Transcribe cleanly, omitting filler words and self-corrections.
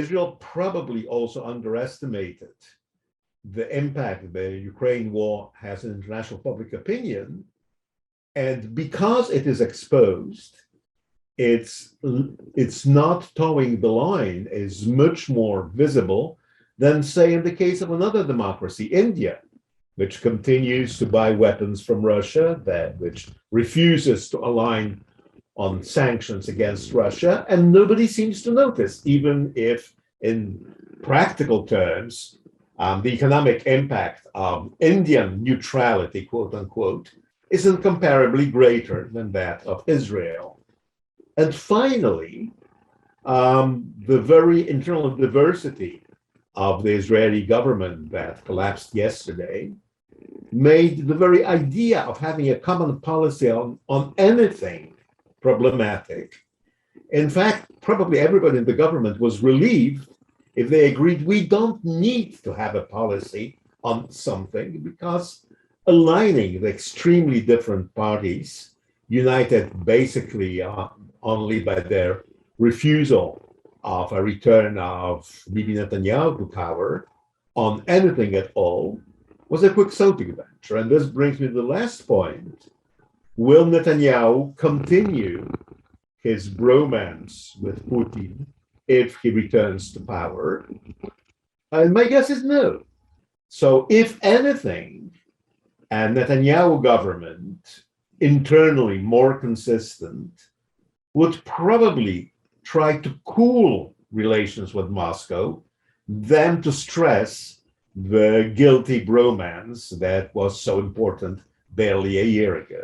Israel probably also underestimated the impact the Ukraine war has in international public opinion. And because it is exposed, it's not towing the line is much more visible than, say, in the case of another democracy, India, which continues to buy weapons from Russia, which refuses to align on sanctions against Russia, and nobody seems to notice, even if in practical terms, the economic impact of Indian neutrality, quote unquote, is incomparably greater than that of Israel. And finally, the very internal diversity of the Israeli government that collapsed yesterday made the very idea of having a common policy on anything problematic. In fact, probably everybody in the government was relieved if they agreed we don't need to have a policy on something, because aligning the extremely different parties, united basically only by their refusal of a return of Bibi Netanyahu to power on anything at all, was a quixotic venture. And this brings me to the last point. Will Netanyahu continue his bromance with Putin if he returns to power? And my guess is no. So if anything, a Netanyahu government, internally more consistent, would probably try to cool relations with Moscow than to stress the guilty bromance that was so important barely a year ago.